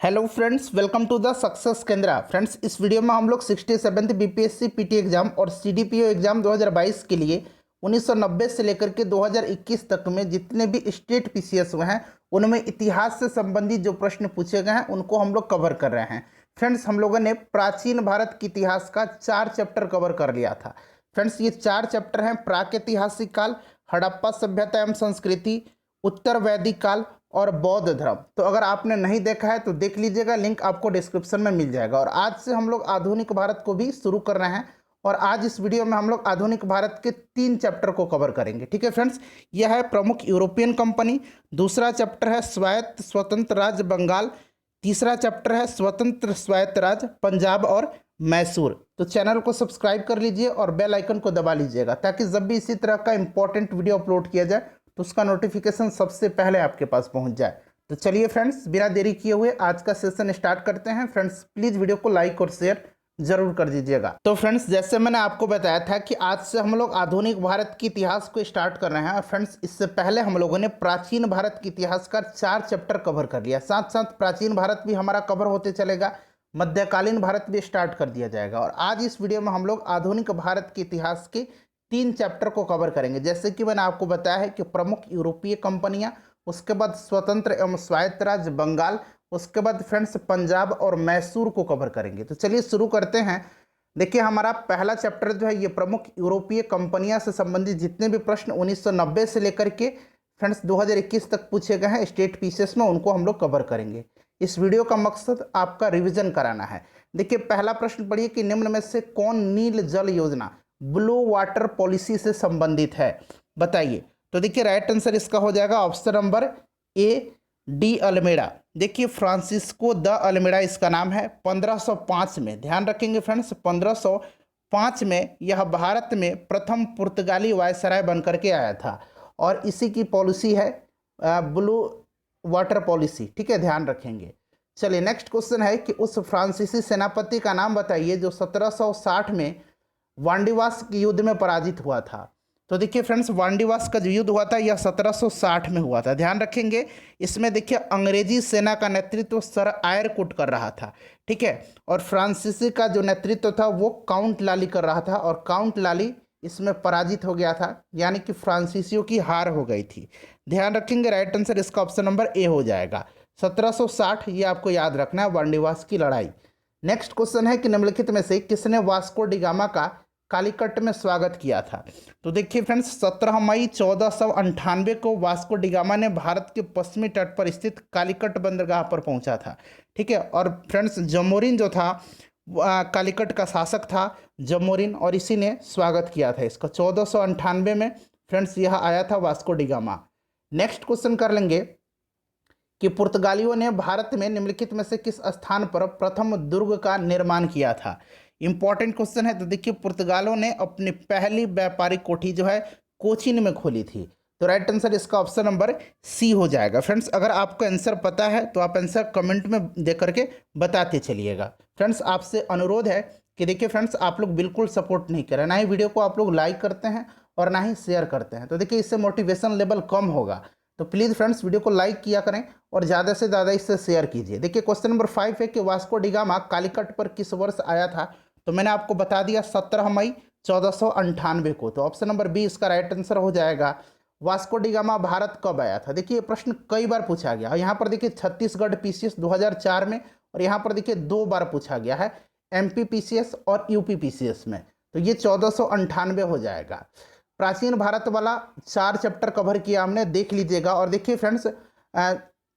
Hello friends, welcome to the success Kendra. Friends, इस video में हम लोग 67th बीपीएससी पीटी एग्जाम और सीडीपीओ एग्जाम 2022 के लिए 1990 से लेकर के 2021 तक में जितने भी स्टेट पीसीएस हुए हैं उनमें इतिहास से संबंधित जो प्रश्न पूछे गए हैं उनको हम लोग कवर कर रहे हैं। फ्रेंड्स, हम लोगों ने प्राचीन भारत के इतिहास का 4 चैप्टर कवर कर लिया था। फ्रेंड्स, ये 4 चैप्टर हैं प्रागैतिहासिक काल, हड़प्पा सभ्यता एवं संस्कृति, उत्तर वैदिक काल और बौद्ध धर्म। तो अगर आपने नहीं देखा है तो देख लीजिएगा, लिंक आपको डिस्क्रिप्शन में मिल जाएगा। और आज से हम लोग आधुनिक भारत को भी शुरू कर रहे हैं और आज इस वीडियो में हम लोग आधुनिक भारत के 3 चैप्टर को कवर करेंगे। ठीक है फ्रेंड्स, यह है प्रमुख यूरोपियन कंपनी, दूसरा चैप्टर है स्वायत्त स्वतंत्र राज्य बंगाल, तीसरा चैप्टर है स्वतंत्र स्वायत्त राज्य पंजाब और मैसूर। तो चैनल को सब्सक्राइब कर लीजिए और बेल आइकन को दबा लीजिएगा ताकि जब भी इसी तरह का इंपॉर्टेंट वीडियो अपलोड किया जाए तो उसका नोटिफिकेशन सबसे पहले आपके पास पहुंच जाए। तो चलिए फ्रेंड्स, बिना देरी किए हुए आज का सेशन स्टार्ट करते हैं। फ्रेंड्स, प्लीज़ वीडियो को लाइक और शेयर जरूर कर दीजिएगा। तो फ्रेंड्स, जैसे मैंने आपको बताया था कि आज से हम लोग आधुनिक भारत के इतिहास को स्टार्ट कर रहे हैं। और फ्रेंड्स, इससे पहले हम लोगों ने प्राचीन भारत के इतिहास का 4 चैप्टर कवर कर लिया। साथ साथ प्राचीन भारत भी हमारा कवर होते चलेगा, मध्यकालीन भारत भी स्टार्ट कर दिया जाएगा। और आज इस वीडियो में हम लोग आधुनिक भारत के इतिहास के 3 चैप्टर को कवर करेंगे। जैसे कि मैंने आपको बताया है कि प्रमुख यूरोपीय कंपनियां, उसके बाद स्वतंत्र एवं स्वायत्त राज्य बंगाल, उसके बाद फ्रेंड्स पंजाब और मैसूर को कवर करेंगे। तो चलिए शुरू करते हैं। देखिए, हमारा पहला चैप्टर जो है ये प्रमुख यूरोपीय कंपनियां से संबंधित जितने भी प्रश्न 1990 से लेकर के फ्रेंड्स 2021 तक पूछे गए हैं स्टेट पीसीएस में, उनको हम लोग कवर करेंगे। इस वीडियो का मकसद आपका रिविजन कराना है। देखिए, पहला प्रश्न पढ़िए कि निम्न में से कौन नील जल योजना ब्लू वाटर पॉलिसी से संबंधित है, बताइए। तो देखिए, राइट आंसर इसका हो जाएगा option number A, de Almeida. देखिए, फ्रांसिस्को द अल्मेडा इसका नाम है। 1505 में, ध्यान रखेंगे फ्रेंड्स, 1505 में यह भारत में प्रथम पुर्तगाली वायसराय बनकर के आया था और इसी की पॉलिसी है ब्लू वाटर पॉलिसी। ठीक है, ध्यान रखेंगे। चलिए, नेक्स्ट क्वेश्चन है कि उस फ्रांसीसी सेनापति का नाम बताइए जो 1760 में वांडीवास के युद्ध में पराजित हुआ था। तो देखिए फ्रेंड्स, वांडीवास का जो युद्ध हुआ था यह 1760 में हुआ था। ध्यान रखेंगे, इसमें देखिए अंग्रेजी सेना का नेतृत्व सर आयरकुट कर रहा था। ठीक है, और फ्रांसीसी का जो नेतृत्व था वो काउंट लाली कर रहा था और काउंट लाली इसमें पराजित हो गया था, यानी कि फ्रांसीसियों की हार हो गई थी। ध्यान रखेंगे, राइट आंसर इसका ऑप्शन नंबर ए हो जाएगा। 1760 ये आपको याद रखना है, वांडीवास की लड़ाई। नेक्स्ट क्वेश्चन है कि निम्नलिखित में से किसने वास्को डिगामा का कालीकट में स्वागत किया था। तो देखिए फ्रेंड्स, 17 मई 1498 को वास्को डिगामा ने भारत के पश्चिमी तट पर स्थित कालीकट बंदरगाह पर पहुंचा था। ठीक है, और फ्रेंड्स जमोरिन जो था कालीकट का शासक था जमोरिन, और इसी ने स्वागत किया था इसका। 1498 में फ्रेंड्स यह आया था वास्को डिगामा। नेक्स्ट क्वेश्चन कर लेंगे कि पुर्तगालियों ने भारत में निम्नलिखित में से किस स्थान पर प्रथम दुर्ग का निर्माण किया था। इंपॉर्टेंट क्वेश्चन है। तो देखिए, पुर्तगालों ने अपनी पहली व्यापारिक कोठी जो है कोचीन में खोली थी। तो राइट आंसर इसका ऑप्शन नंबर सी हो जाएगा। फ्रेंड्स, अगर आपको आंसर पता है तो आप आंसर कमेंट में दे करके बताते चलिएगा। फ्रेंड्स, आपसे अनुरोध है कि देखिए फ्रेंड्स, आप लोग बिल्कुल सपोर्ट नहीं करें, ना ही वीडियो को आप लोग लाइक करते हैं और ना ही शेयर करते हैं। तो देखिए, इससे मोटिवेशन लेवल कम होगा। तो प्लीज़ फ्रेंड्स, वीडियो को लाइक किया करें और ज़्यादा से ज़्यादा इससे शेयर कीजिए। देखिए, क्वेश्चन नंबर 5 है कि वास्को डिगामा कालीकट पर किस वर्ष आया था। तो मैंने आपको बता दिया 17 मई 1498 को। तो ऑप्शन नंबर बी इसका राइट आंसर हो जाएगा। वास्को डिगामा भारत कब आया था। देखिए, ये प्रश्न कई बार पूछा गया। यहाँ पर देखिए छत्तीसगढ़ पीसीएस 2004 में, और यहाँ पर देखिए 2 बार पूछा गया है, एमपी पीसीएस और यूपी पीसीएस में। तो ये 1498 हो जाएगा। प्राचीन भारत वाला 4 चैप्टर कवर किया हमने, देख लीजिएगा। और देखिए फ्रेंड्स,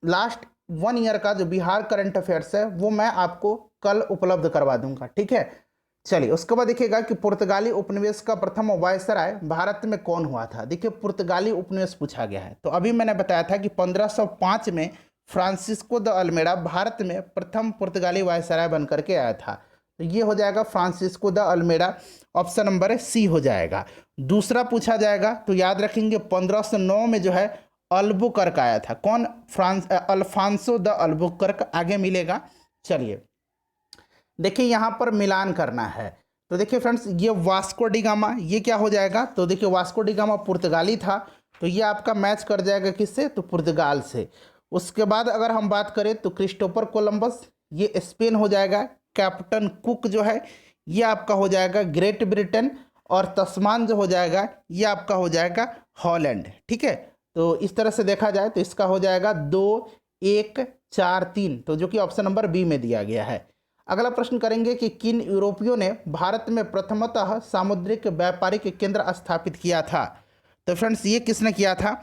लास्ट 1 ईयर का जो बिहार करंट अफेयर्स है वो मैं आपको कल उपलब्ध करवा दूंगा। ठीक है, चलिए उसके बाद देखिएगा कि पुर्तगाली उपनिवेश का प्रथम वायसराय भारत में कौन हुआ था। देखिए, पुर्तगाली उपनिवेश पूछा गया है। तो अभी मैंने बताया था कि 1505 में फ्रांसिस्को द अल्मेडा भारत में प्रथम पुर्तगाली वायसराय बनकर के आया था। तो ये हो जाएगा Francisco de Almeida, option number C हो जाएगा। दूसरा पूछा जाएगा तो याद रखेंगे 1509 में जो है अल्बुकर्क आया था। कौन? अल्फांसो द अल्बुकर्क, आगे मिलेगा। चलिए देखिए, यहाँ पर मिलान करना है। तो देखिए फ्रेंड्स, ये वास्को डिगामा ये क्या हो जाएगा। तो देखिए, वास्को डिगामा पुर्तगाली था, तो ये आपका मैच कर जाएगा किससे, तो पुर्तगाल से। उसके बाद अगर हम बात करें तो क्रिस्टोफर कोलंबस, ये स्पेन हो जाएगा। कैप्टन कुक जो है ये आपका हो जाएगा ग्रेट ब्रिटेन। और तस्मान जो हो जाएगा ये आपका हो जाएगा हॉलैंड। ठीक है, तो इस तरह से देखा जाए तो इसका हो जाएगा 2, 1, 4, 3, तो जो कि ऑप्शन नंबर बी में दिया गया है। अगला प्रश्न करेंगे कि किन यूरोपियों ने भारत में प्रथमतः सामुद्रिक व्यापारिक केंद्र स्थापित किया था। तो फ्रेंड्स ये किसने किया था,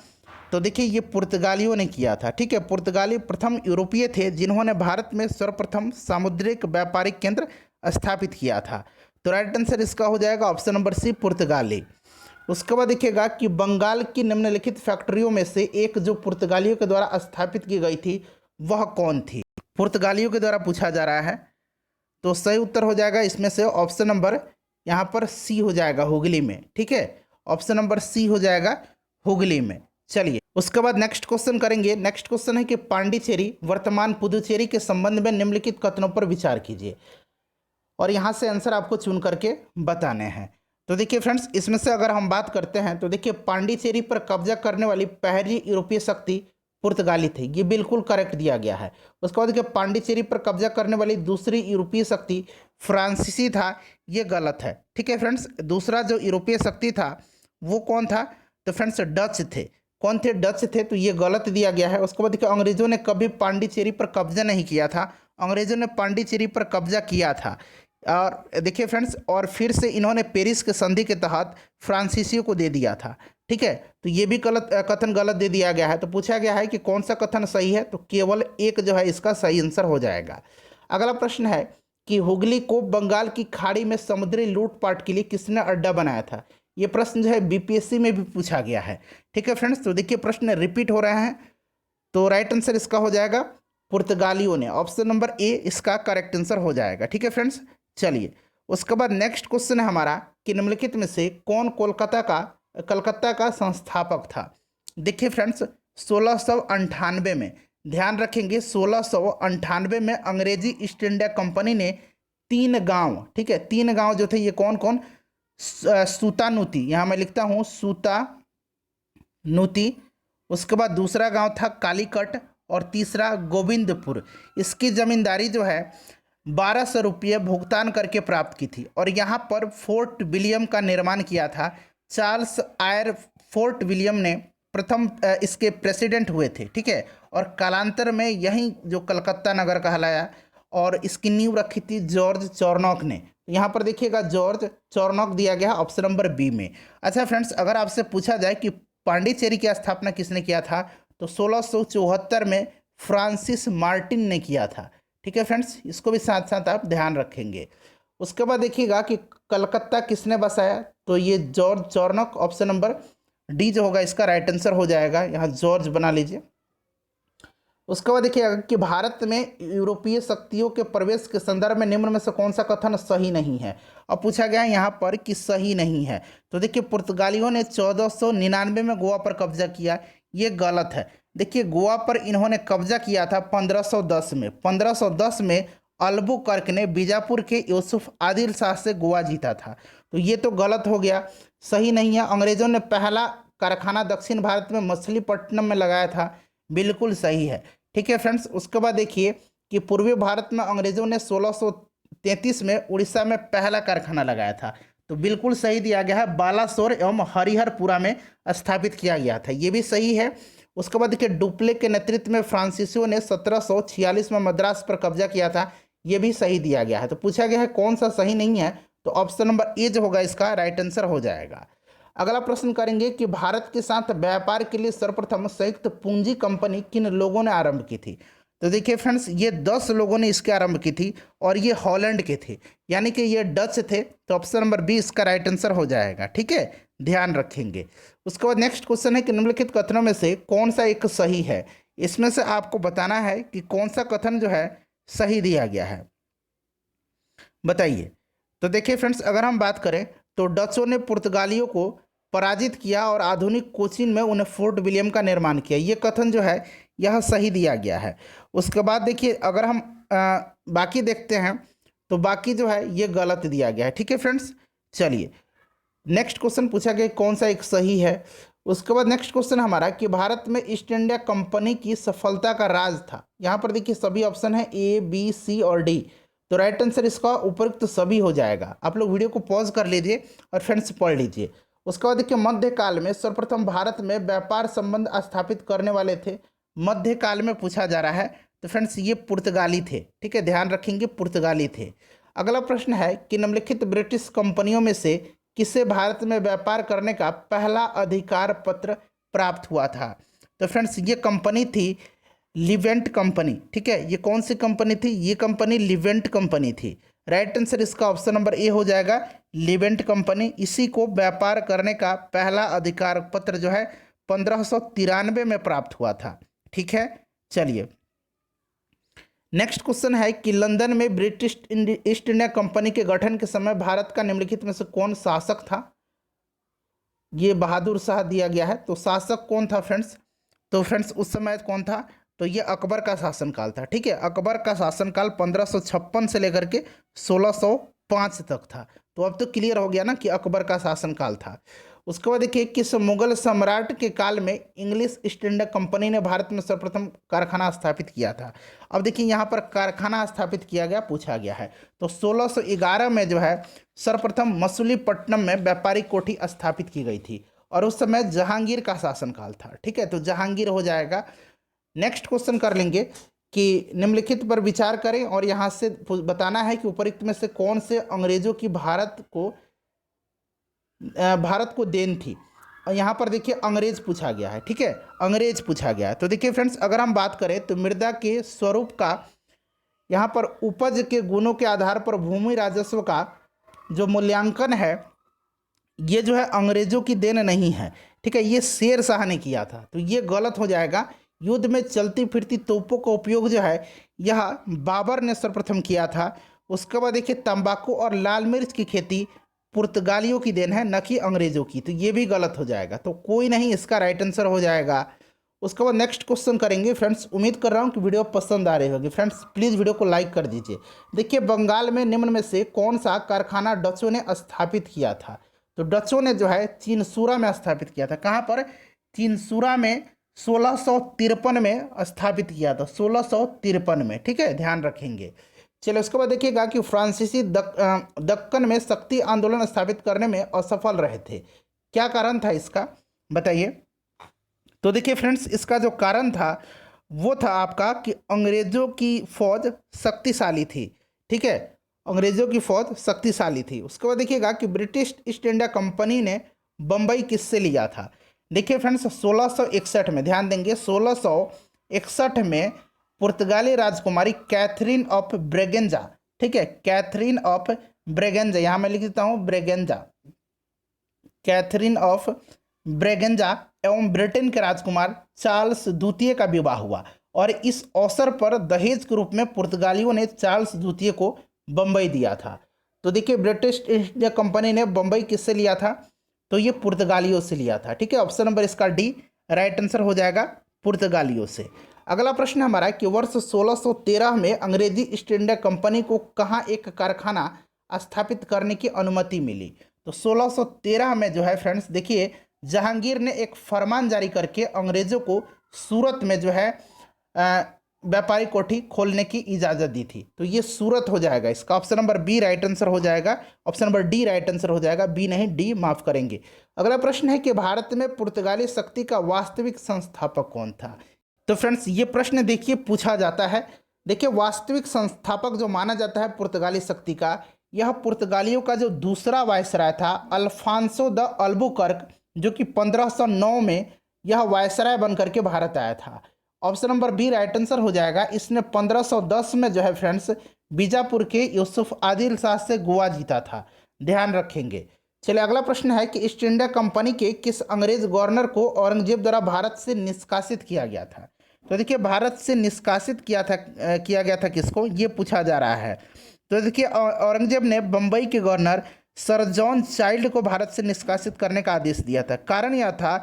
तो देखिए ये पुर्तगालियों ने किया था। ठीक है, पुर्तगाली प्रथम यूरोपीय थे जिन्होंने भारत में सर्वप्रथम सामुद्रिक व्यापारिक केंद्र स्थापित किया था। तो राइट आंसर इसका हो जाएगा ऑप्शन नंबर सी, पुर्तगाली। उसके बाद देखिएगा कि बंगाल की निम्नलिखित फैक्ट्रियों में से एक जो पुर्तगालियों के द्वारा स्थापित की गई थी वह कौन थी। पुर्तगालियों के द्वारा पूछा जा रहा है, तो सही उत्तर हो जाएगा इसमें से ऑप्शन नंबर यहाँ पर सी हो जाएगा, हुगली में। ठीक है, ऑप्शन नंबर सी हो जाएगा हुगली में। चलिए उसके बाद नेक्स्ट क्वेश्चन करेंगे। नेक्स्ट क्वेश्चन है कि पांडिचेरी वर्तमान पुदुचेरी के संबंध में निम्नलिखित कथनों पर विचार कीजिए, और यहाँ से आंसर आपको चुन करके बताने हैं। तो देखिए फ्रेंड्स, इसमें से अगर हम बात करते हैं तो देखिए पांडिचेरी पर कब्जा करने वाली पहली यूरोपीय शक्ति पुर्तगाली थी, ये बिल्कुल करेक्ट दिया गया है। उसके बाद देखिए पांडिचेरी पर कब्जा करने वाली दूसरी यूरोपीय शक्ति फ्रांसीसी था, ये गलत है। ठीक है फ्रेंड्स, दूसरा जो यूरोपीय शक्ति था वो कौन था, तो फ्रेंड्स डच थे। कौन थे, डच थे, तो ये गलत दिया गया है। उसके बाद देखिए अंग्रेजों ने कभी पांडिचेरी पर कब्जा नहीं किया था, अंग्रेजों ने पांडिचेरी पर कब्जा किया था। और देखिए फ्रेंड्स, और फिर से इन्होंने पेरिस के संधि के तहत फ्रांसीसियों को दे दिया था। ठीक है, तो ये भी गलत कथन गलत दे दिया गया है। तो पूछा गया है कि कौन सा कथन सही है, तो केवल एक जो है इसका सही आंसर हो जाएगा। अगला प्रश्न है कि हुगली को बंगाल की खाड़ी में समुद्री लूटपाट के लिए किसने अड्डा बनाया था। ये प्रश्न जो है बीपीएससी में भी पूछा गया है। ठीक है फ्रेंड्स, तो देखिए प्रश्न रिपीट हो रहे हैं, तो राइट आंसर इसका हो जाएगा पुर्तगालियों ने। ऑप्शन नंबर ए इसका करेक्ट आंसर हो जाएगा। ठीक है फ्रेंड्स, चलिए उसके बाद नेक्स्ट क्वेश्चन है हमारा कि निम्नलिखित में से कौन कलकत्ता का संस्थापक था। देखिए फ्रेंड्स, 1698 में, ध्यान रखेंगे 1698 में अंग्रेजी ईस्ट इंडिया कंपनी ने 3 गांव, ठीक है 3 गांव जो थे, ये कौन कौन, सूतानुती, यहाँ मैं लिखता हूँ सूतानुती। उसके बाद दूसरा गांव था कालीकट और तीसरा गोविंदपुर। इसकी जमींदारी जो है 1200 रुपये भुगतान करके प्राप्त की थी, और यहाँ पर फोर्ट विलियम का निर्माण किया था। चार्ल्स आयर फोर्ट विलियम ने प्रथम इसके प्रेसिडेंट हुए थे। ठीक है, और कालांतर में यही जो कलकत्ता नगर कहलाया, और इसकी नींव रखी थी जॉर्ज चॉर्नॉक ने। यहाँ पर देखिएगा जॉर्ज चॉर्नॉक दिया गया ऑप्शन नंबर बी में। अच्छा फ्रेंड्स, अगर आपसे पूछा जाए कि पांडिचेरी की स्थापना किसने किया था, तो 1674 में फ्रांसिस मार्टिन ने किया था। ठीक है फ्रेंड्स, इसको भी साथ साथ आप ध्यान रखेंगे। उसके बाद देखिएगा कि कलकत्ता किसने बसाया, तो ये जॉर्ज चॉर्नॉक, ऑप्शन नंबर डी जो होगा इसका राइट आंसर हो जाएगा। यहाँ जॉर्ज बना लीजिए। उसके बाद देखिएगा कि भारत में यूरोपीय शक्तियों के प्रवेश के संदर्भ में निम्न में से कौन सा कथन सही नहीं है। अब पूछा गया है यहाँ पर कि सही नहीं है, तो देखिए पुर्तगालियों ने 1499 में गोवा पर कब्जा किया, ये गलत है। देखिए गोवा पर इन्होंने कब्जा किया था 1510 में। 1510 में अल्बुकर्क ने बीजापुर के यूसुफ आदिल शाह से गोवा जीता था, तो ये तो गलत हो गया, सही नहीं है। अंग्रेजों ने पहला कारखाना दक्षिण भारत में मछलीपट्टनम में लगाया था, बिल्कुल सही है। ठीक है फ्रेंड्स, उसके बाद देखिए कि पूर्वी भारत में अंग्रेजों ने 1633 में उड़ीसा में पहला कारखाना लगाया था, तो बिल्कुल सही दिया गया है। बालासोर एवं हरिहरपुरा में स्थापित किया गया था, ये भी सही है। उसके बाद देखिए डुप्ले के नेतृत्व में फ्रांसीसियों ने 1746 में मद्रास पर कब्जा किया था, ये भी सही दिया गया है। तो पूछा गया है कौन सा सही नहीं है, तो ऑप्शन नंबर ए जो होगा इसका राइट आंसर हो जाएगा। अगला प्रश्न करेंगे कि भारत के साथ व्यापार के लिए सर्वप्रथम संयुक्त पूंजी कंपनी किन लोगों ने आरंभ की थी। तो देखिए फ्रेंड्स, ये 10 लोगों ने इसके आरंभ की थी, और ये हॉलैंड के थे, यानी कि ये डच थे। तो ऑप्शन नंबर बी इसका राइट आंसर हो जाएगा। ठीक है, ध्यान रखेंगे। उसके बाद नेक्स्ट क्वेश्चन है कि निम्नलिखित कथनों में से कौन सा एक सही है। इसमें से आपको बताना है कि कौन सा कथन जो है सही दिया गया है, बताइए। तो देखिए फ्रेंड्स, अगर हम बात करें तो डचों ने पुर्तगालियों को पराजित किया और आधुनिक कोचीन में उन्हें फोर्ट विलियम का निर्माण किया, ये कथन जो है यह सही दिया गया है। उसके बाद देखिए अगर हम बाकी देखते हैं तो बाकी जो है ये गलत दिया गया है। ठीक है फ्रेंड्स, चलिए नेक्स्ट क्वेश्चन पूछा गया कौन सा एक सही है। उसके बाद नेक्स्ट क्वेश्चन हमारा कि भारत में ईस्ट इंडिया कंपनी की सफलता का राज था। यहाँ पर देखिए सभी ऑप्शन है ए बी सी और डी, तो राइट आंसर इसका उपयुक्त सभी हो जाएगा। आप लोग वीडियो को पॉज कर लीजिए और फ्रेंड्स पढ़ लीजिए। उसके बाद देखिए मध्यकाल में सर्वप्रथम भारत में व्यापार संबंध स्थापित करने वाले थे। मध्यकाल में पूछा जा रहा है, तो फ्रेंड्स ये पुर्तगाली थे। ठीक है, ध्यान रखेंगे पुर्तगाली थे। अगला प्रश्न है कि निम्नलिखित ब्रिटिश कंपनियों में से किसे भारत में व्यापार करने का पहला अधिकार पत्र प्राप्त हुआ था। तो फ्रेंड्स ये कंपनी थी लिवेंट कंपनी। ठीक है, ये कौन सी कंपनी थी, ये कंपनी लिवेंट कंपनी थी। राइट आंसर इसका ऑप्शन नंबर ए हो जाएगा, लिवेंट कंपनी। इसी को व्यापार करने का पहला अधिकार पत्र जो है 1593 में प्राप्त हुआ था। ठीक है, चलिए नेक्स्ट क्वेश्चन है कि लंदन में ब्रिटिश ईस्ट इंडिया कंपनी के गठन के समय भारत का निम्नलिखित में से कौन शासक था। ये बहादुर शाह दिया गया है, तो शासक कौन था फ्रेंड्स, तो फ्रेंड्स उस समय कौन था, तो ये अकबर का शासनकाल था। ठीक है, अकबर का शासनकाल 1556 से लेकर के 1605 तक था। तो अब तो क्लियर हो गया ना कि अकबर का शासनकाल था। उसके बाद देखिए किस मुगल सम्राट के काल में इंग्लिश ईस्ट इंडिया कंपनी ने भारत में सर्वप्रथम कारखाना स्थापित किया था। अब देखिए यहाँ पर कारखाना स्थापित किया गया, पूछा गया है, तो 1611 में जो है सर्वप्रथम मसूलीपट्टनम में व्यापारिक कोठी स्थापित की गई थी और उस समय जहांगीर का शासनकाल था। ठीक है, तो जहांगीर हो जाएगा। नेक्स्ट क्वेश्चन कर लेंगे कि निम्नलिखित पर विचार करें और यहाँ से बताना है कि उपरोक्त में से कौन से अंग्रेजों की भारत को देन थी। और यहाँ पर देखिए अंग्रेज पूछा गया है। ठीक है, अंग्रेज पूछा गया है। तो देखिए फ्रेंड्स अगर हम बात करें तो मृदा के स्वरूप का यहाँ पर उपज के गुणों के आधार पर भूमि राजस्व का जो मूल्यांकन है ये जो है अंग्रेजों की देन नहीं है। ठीक है, ये शेर शाह ने किया था, तो ये गलत हो जाएगा। युद्ध में चलती फिरती तोपों का उपयोग जो है यह बाबर ने सर्वप्रथम किया था। उसके बाद देखिए तंबाकू और लाल मिर्च की खेती पुर्तगालियों की देन है, न कि अंग्रेजों की, तो ये भी गलत हो जाएगा। तो कोई नहीं, इसका राइट आंसर हो जाएगा। उसके बाद नेक्स्ट क्वेश्चन करेंगे। फ्रेंड्स उम्मीद कर रहा हूँ कि वीडियो पसंद आ रही होगी। फ्रेंड्स प्लीज़ वीडियो को लाइक कर दीजिए। देखिए बंगाल में निम्न में से कौन सा कारखाना डचों ने स्थापित किया था। तो डचों ने जो है चिनसूरा में स्थापित किया था। कहाँ पर, चिनसूरा में 1653 में स्थापित किया था, 1653 में। ठीक है, ध्यान रखेंगे। चलिए उसके बाद देखिएगा कि फ्रांसीसी दक्कन में शक्ति आंदोलन स्थापित करने में असफल रहे थे। क्या कारण था इसका, बताइए। तो देखिए फ्रेंड्स इसका जो कारण था वो था आपका कि अंग्रेजों की फौज शक्तिशाली थी। ठीक है, अंग्रेजों की फौज शक्तिशाली थी। उसके बाद देखिएगा कि ब्रिटिश ईस्ट इंडिया कंपनी ने बम्बई किससे लिया था। देखिए फ्रेंड्स 1661 में, ध्यान देंगे 1661 में पुर्तगाली राजकुमारी कैथरीन ऑफ ब्रेगेंजा। ठीक है, कैथरीन ऑफ ब्रेगेंजा, यहाँ मैं लिख देता हूँ ब्रेगेंजा, कैथरीन ऑफ ब्रेगेंजा एवं ब्रिटेन के राजकुमार चार्ल्स द्वितीय का विवाह हुआ और इस अवसर पर दहेज के रूप में पुर्तगालियों ने चार्ल्स द्वितीय को बम्बई दिया था। तो देखिए ब्रिटिश इंडिया कंपनी ने बम्बई किससे लिया था, तो ये पुर्तगालियों से लिया था। ठीक है, ऑप्शन नंबर इसका डी राइट आंसर हो जाएगा, पुर्तगालियों से। अगला प्रश्न हमारा कि वर्ष 1613 में अंग्रेजी ईस्ट इंडिया कंपनी को कहाँ एक कारखाना स्थापित करने की अनुमति मिली। तो 1613 में जो है फ्रेंड्स देखिए जहांगीर ने एक फरमान जारी करके अंग्रेजों को सूरत में जो है व्यापारिक कोठी खोलने की इजाज़त दी थी। तो ये सूरत हो जाएगा, इसका option number B right answer हो जाएगा, option number D right answer हो जाएगा, बी नहीं डी माफ करेंगे। अगला प्रश्न है कि भारत में पुर्तगाली शक्ति का वास्तविक संस्थापक कौन था। तो फ्रेंड्स ये प्रश्न देखिए पूछा जाता है। देखिए वास्तविक संस्थापक जो माना जाता है पुर्तगाली शक्ति का, यह पुर्तगालियों का जो दूसरा वायसराय था अल्फांसो द अल्बुकर्क, जो कि 1509 में यह वायसराय बनकर के भारत आया था। Option number B right answer हो जाएगा। इसने 1510 में जो है फ्रेंड्स बीजापुर के यूसुफ आदिल शाह से गोवा जीता था, ध्यान रखेंगे। चलिए अगला प्रश्न है कि ईस्ट इंडिया कंपनी के किस अंग्रेज गवर्नर को औरंगजेब द्वारा भारत से निष्कासित किया गया था। तो देखिए भारत से निष्कासित किया गया था किसको, ये पूछा जा रहा है। तो देखिए औरंगजेब ने बम्बई के गवर्नर सर जॉन चाइल्ड को भारत से निष्कासित करने का आदेश दिया था। कारण यह था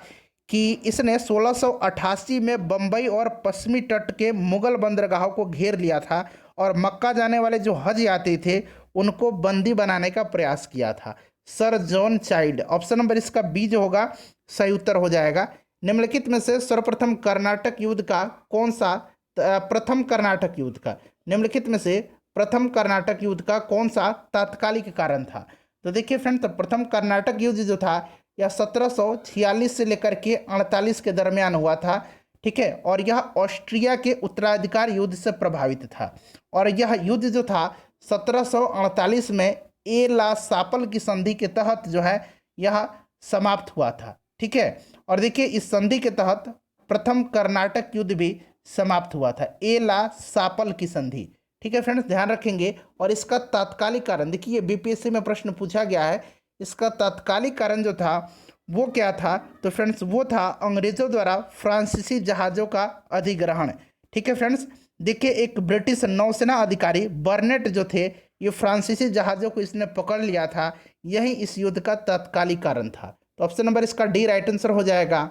कि इसने 1688 में बम्बई और पश्चिमी तट के मुगल बंदरगाहों को घेर लिया था और मक्का जाने वाले जो हज यात्री थे उनको बंदी बनाने का प्रयास किया था। Sir John child. Option number इसका बी जो होगा सही उत्तर हो जाएगा। निम्नलिखित में से सर्वप्रथम कर्नाटक युद्ध का कौन सा प्रथम कर्नाटक युद्ध का निम्नलिखित में से प्रथम कर्नाटक युद्ध का कौन सा तात्कालिक कारण था? तो देखिए फ्रेंड, तो प्रथम कर्नाटक युद्ध जो था यह 1746 से लेकर के 48 के दरमियान हुआ था। ठीक है, और यह ऑस्ट्रिया के उत्तराधिकार युद्ध से प्रभावित था। और यह युद्ध जो था 1748 में ए ला सापल की संधि के तहत जो है यह समाप्त हुआ था। ठीक है, और देखिए इस संधि के तहत प्रथम कर्नाटक युद्ध भी समाप्त हुआ था, ए ला सापल की संधि। ठीक है फ्रेंड्स, ध्यान रखेंगे। और इसका तात्कालिक कारण देखिए, बीपीएससी में प्रश्न पूछा गया है, इसका तात्कालिक कारण जो था वो क्या था? तो फ्रेंड्स वो था अंग्रेजों द्वारा फ्रांसीसी जहाज़ों का अधिग्रहण। ठीक है फ्रेंड्स, देखिए एक ब्रिटिश नौसेना अधिकारी बर्नेट जो थे, ये फ्रांसीसी जहाज़ों को इसने पकड़ लिया था, यही इस युद्ध का तात्कालिक कारण था। तो ऑप्शन नंबर इसका डी राइट आंसर हो जाएगा।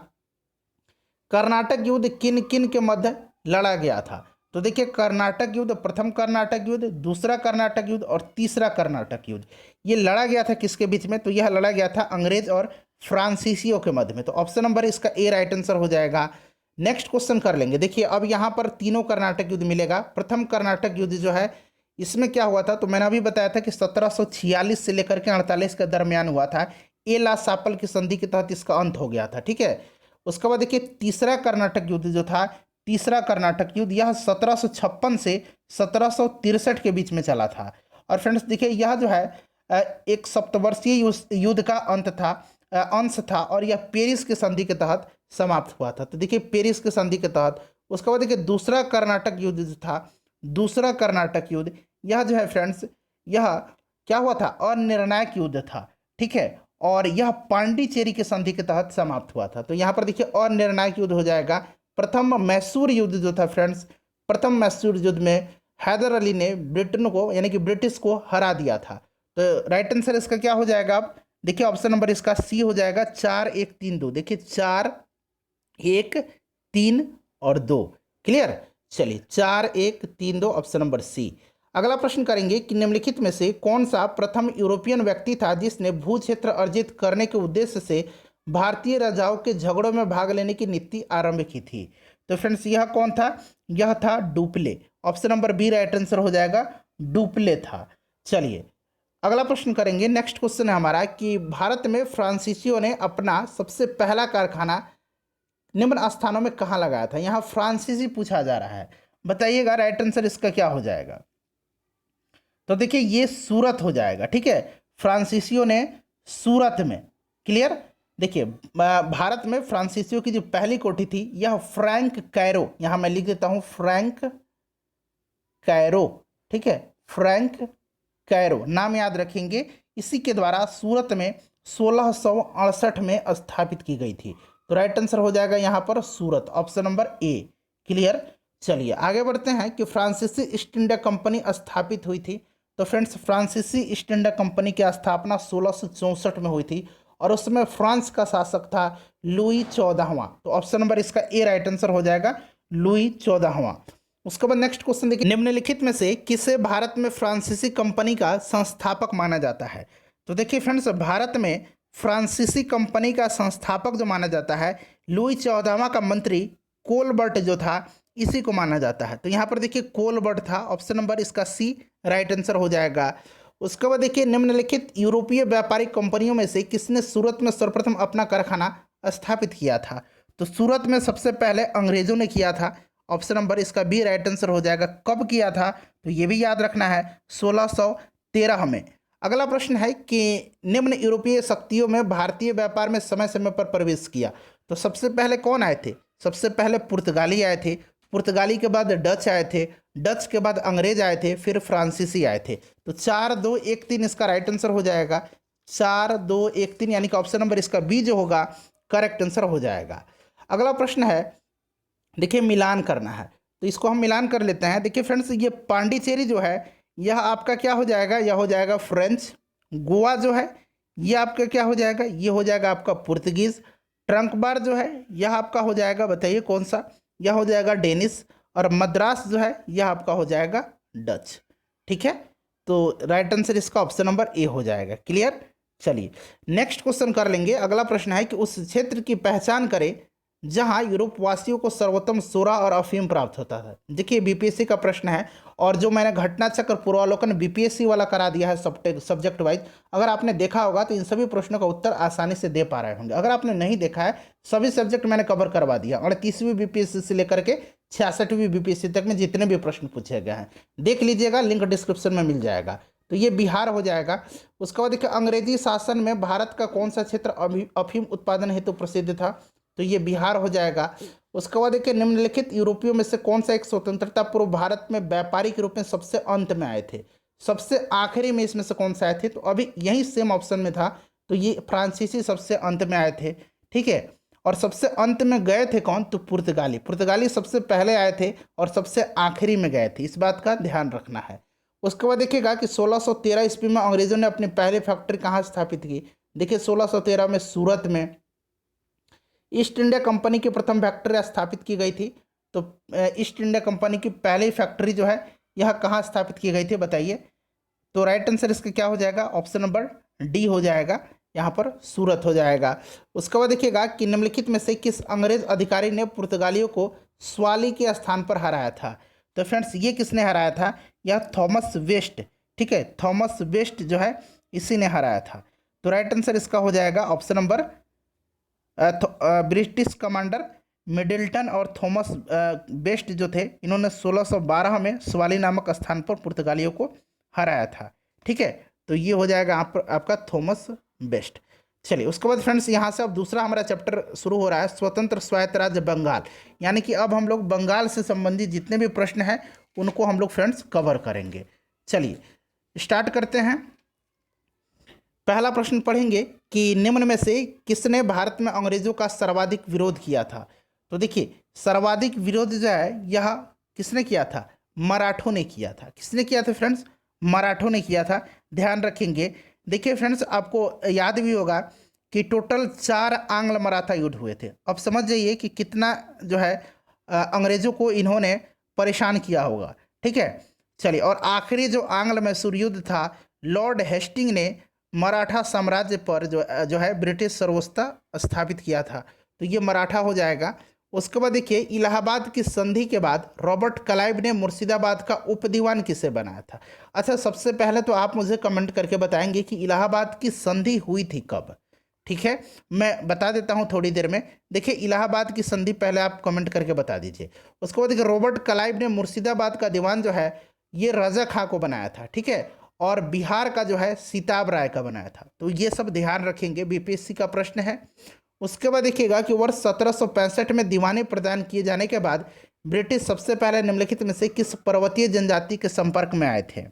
कर्नाटक युद्ध किन किन के मध्य लड़ा गया था? तो देखिए कर्नाटक युद्ध, प्रथम कर्नाटक युद्ध, दूसरा कर्नाटक युद्ध और तीसरा कर्नाटक युद्ध, ये लड़ा गया था किसके बीच में? तो यह लड़ा गया था अंग्रेज और फ्रांसीसियों के मध्य में। तो ऑप्शन नंबर इसका ए राइट आंसर हो जाएगा। नेक्स्ट क्वेश्चन कर लेंगे। देखिए अब यहाँ पर तीनों कर्नाटक युद्ध मिलेगा। प्रथम कर्नाटक युद्ध जो है इसमें क्या हुआ था? तो मैंने अभी बताया था कि 1746 से लेकर के 48 के दरमियान हुआ था। ए ला सापल की संधि के तहत इसका अंत हो गया था। ठीक है, उसके बाद देखिए तीसरा कर्नाटक युद्ध जो था, तीसरा कर्नाटक युद्ध यह 1756 से 1763 के बीच में चला था। और फ्रेंड्स देखिए यह जो है एक सप्तवर्षीय युद्ध का अंश था और यह पेरिस की संधि के तहत समाप्त हुआ था। तो देखिए पेरिस की संधि के तहत। उसके बाद देखिए दूसरा कर्नाटक युद्ध जो था, दूसरा कर्नाटक युद्ध यह जो है फ्रेंड्स, यह क्या हुआ था? अनिर्णायक युद्ध था। ठीक है, और यह पांडिचेरी की संधि के तहत समाप्त हुआ था। तो यहाँ पर देखिए अनिर्णायक युद्ध हो जाएगा। प्रथम मैसूर युद्ध जो था फ्रेंड्स, प्रथम मैसूर युद्ध में हैदर अली ने ब्रिटेन को यानी कि ब्रिटिश को हरा दिया था। तो राइट आंसर इसका क्या हो जाएगा? अब देखिए ऑप्शन नंबर इसका सी हो जाएगा, 4-1-3-2। देखिए 4-1-3 और 2। क्लियर, चलिए 4-1-3-2 ऑप्शन नंबर सी। अगला प्रश्न करेंगे कि निम्नलिखित में से कौन सा प्रथम यूरोपियन व्यक्ति था जिसने भू क्षेत्र अर्जित करने के उद्देश्य से भारतीय राजाओं के झगड़ों में भाग लेने की नीति आरंभ की थी? तो फ्रेंड्स यह कौन था? यह था Dupleix. Option number B right answer हो जाएगा, डुप्ले था। चलिए अगला प्रश्न करेंगे। नेक्स्ट क्वेश्चन है हमारा कि भारत में फ्रांसीसियों ने अपना सबसे पहला कारखाना निम्न स्थानों में कहाँ लगाया था? यहाँ फ्रांसीसी पूछा जा रहा है, बताइएगा राइट आंसर इसका क्या हो जाएगा? तो देखिए ये सूरत हो जाएगा। ठीक है, फ्रांसीसियों ने सूरत में। क्लियर, देखिए भारत में फ्रांसीसियों की जो पहली कोठी थी यह फ्रैंक कैरो, यहाँ मैं लिख देता हूँ फ्रैंक कैरो। ठीक है, फ्रैंक कैरो नाम याद रखेंगे। इसी के द्वारा सूरत में 1668 में स्थापित की गई थी। तो राइट आंसर हो जाएगा यहाँ पर सूरत, ऑप्शन नंबर ए। क्लियर, चलिए आगे बढ़ते हैं कि फ्रांसीसी ईस्ट इंडिया कंपनी स्थापित हुई थी। तो फ्रेंड्स फ्रांसीसी ईस्ट इंडिया कंपनी की स्थापना 1664 में हुई थी और उसमें फ्रांस का शासक था लुई 14वां। तो ऑप्शन नंबर इसका ए राइट आंसर हो जाएगा, लुई 14वां। उसके बाद नेक्स्ट क्वेश्चन देखिए, निम्नलिखित में से किसे भारत में फ्रांसीसी कंपनी का संस्थापक माना जाता है? तो देखिए फ्रेंड्स भारत में फ्रांसीसी कंपनी का संस्थापक जो माना जाता है लुई 14वां का मंत्री कोलबर्ट जो था, इसी को माना जाता है। तो यहाँ पर देखिए कोलबर्ट था, ऑप्शन नंबर इसका सी राइट आंसर हो जाएगा। उसके बाद देखिए निम्नलिखित यूरोपीय व्यापारिक कंपनियों में से किसने सूरत में सर्वप्रथम अपना कारखाना स्थापित किया था? तो सूरत में सबसे पहले अंग्रेजों ने किया था, ऑप्शन नंबर इसका बी राइट आंसर हो जाएगा। कब किया था? तो ये भी याद रखना है, 1613 में। अगला प्रश्न है कि निम्न यूरोपीय शक्तियों में भारतीय व्यापार में समय समय पर प्रवेश किया। तो सबसे पहले कौन आए थे? सबसे पहले पुर्तगाली आए थे, पुर्तगाली के बाद डच आए थे, डच के बाद अंग्रेज आए थे, फिर फ्रांसीसी आए थे। तो 4-2-1-3 इसका राइट आंसर हो जाएगा, 4-2-1-3 यानी कि ऑप्शन नंबर इसका बी जो होगा करेक्ट आंसर हो जाएगा। अगला प्रश्न है, देखिए मिलान करना है, तो इसको हम मिलान कर लेते हैं। देखिए फ्रेंड्स ये पांडिचेरी जो है यह आपका क्या हो जाएगा? यह हो जाएगा फ्रेंच। गोवा जो है यह आपका क्या हो जाएगा? ये हो जाएगा आपका पुर्तगीज। ट्रंक बार जो है यह आपका हो जाएगा, बताइए कौन सा? यह हो जाएगा डेनिस। और मद्रास जो है यह आपका हो जाएगा डच। ठीक है, तो राइट आंसर इसका ऑप्शन नंबर ए हो जाएगा। क्लियर, चलिए नेक्स्ट क्वेश्चन कर लेंगे। अगला प्रश्न है कि उस क्षेत्र की पहचान करें जहां यूरोपवासियों को सर्वोत्तम सोरा और अफीम प्राप्त होता था। देखिए बीपीएससी का प्रश्न है, और जो मैंने घटना चक्र पूर्वावलोकन बीपीएससी वाला करा दिया है सब्जेक्ट वाइज, अगर आपने देखा होगा तो इन सभी प्रश्नों का उत्तर आसानी से दे पा रहे होंगे। अगर आपने नहीं देखा है, सभी सब्जेक्ट मैंने कवर करवा दिया, 38वीं बीपीएससी से लेकर के 66वीं बीपीएससी तक में जितने भी प्रश्न पूछे गए हैं देख लीजिएगा, लिंक डिस्क्रिप्शन में मिल जाएगा। तो ये बिहार हो जाएगा। उसके बाद देखिए अंग्रेजी शासन में भारत का कौन सा क्षेत्र अफीम उत्पादन हेतु प्रसिद्ध था, तो ये बिहार हो जाएगा। उसके बाद देखिए निम्नलिखित यूरोपियों में से कौन सा एक स्वतंत्रता पूर्व भारत में व्यापारिक रूप में सबसे अंत में आए थे, सबसे आखिरी में इसमें से कौन सा आए थे, तो अभी यही सेम ऑप्शन में था, तो ये फ्रांसीसी सबसे अंत में आए थे। ठीक है, और सबसे अंत में गए थे कौन, तो पुर्तगाली सबसे पहले आए थे और सबसे आखिरी में गए थे, इस बात का ध्यान रखना है। उसके बाद देखिएगा कि 1613 ईस्वी में अंग्रेजों ने अपनी पहली फैक्ट्री कहाँ स्थापित की। देखिए 1613 में सूरत में ईस्ट इंडिया कंपनी की प्रथम फैक्ट्री स्थापित की गई थी। तो ईस्ट इंडिया कंपनी की पहली फैक्ट्री जो है यह कहाँ स्थापित की गई थी बताइए। तो राइट आंसर इसका क्या हो जाएगा, ऑप्शन नंबर डी हो जाएगा, यहाँ पर सूरत हो जाएगा। उसके बाद देखिएगा कि निम्नलिखित में से किस अंग्रेज अधिकारी ने पुर्तगालियों को स्वाली के स्थान पर हराया था। तो फ्रेंड्स ये किसने हराया था, यह थॉमस वेस्ट। ठीक है, थॉमस वेस्ट जो है इसी ने हराया था। तो राइट आंसर इसका हो जाएगा option number British commander Middleton और थॉमस बेस्ट जो थे, इन्होंने 1612 में स्वाली नामक स्थान पर पुर्तगालियों को हराया था। ठीक है, तो ये हो जाएगा आपका थॉमस बेस्ट। चलिए उसके बाद फ्रेंड्स यहाँ से अब दूसरा हमारा चैप्टर शुरू हो रहा है, स्वतंत्र स्वायत्त राज्य बंगाल। यानी कि अब हम लोग बंगाल से संबंधित जितने भी प्रश्न हैं उनको हम लोग फ्रेंड्स कवर करेंगे। चलिए स्टार्ट करते हैं। पहला प्रश्न पढ़ेंगे कि निम्न में से किसने भारत में अंग्रेजों का सर्वाधिक विरोध किया था। तो देखिए सर्वाधिक विरोध जो है यह किसने किया था, मराठों ने किया था। किसने किया था फ्रेंड्स, मराठों ने किया था, ध्यान रखेंगे। देखिए फ्रेंड्स आपको याद भी होगा कि टोटल 4 आंग्ल मराठा युद्ध हुए थे। अब समझ जाइए कि कितना जो है अंग्रेजों को इन्होंने परेशान किया होगा। ठीक है, चलिए और आखिरी जो आंग्ल मैसूर युद्ध था, लॉर्ड हेस्टिंग ने मराठा साम्राज्य पर जो है ब्रिटिश सर्वोच्चता स्थापित किया था, तो ये मराठा हो जाएगा। उसके बाद देखिए इलाहाबाद की संधि के बाद रॉबर्ट क्लाइव ने मुर्शिदाबाद का उपदीवान किसे बनाया था। अच्छा सबसे पहले तो आप मुझे कमेंट करके बताएंगे कि इलाहाबाद की संधि हुई थी कब। ठीक है, मैं बता देता हूं थोड़ी देर में। देखिए इलाहाबाद की संधि पहले आप कमेंट करके बता दीजिए। उसके बाद देखिए रॉबर्ट क्लाइव ने मुर्शिदाबाद का दीवान जो है ये रजा खां को बनाया था। ठीक है, और बिहार का जो है सीताब राय का बनाया था। तो ये सब ध्यान रखेंगे, बीपीएससी का प्रश्न है। उसके बाद देखिएगा कि वर्ष 1765 में दीवानी प्रदान किए जाने के बाद ब्रिटिश सबसे पहले निम्नलिखित में से किस पर्वतीय जनजाति के संपर्क में आए थे।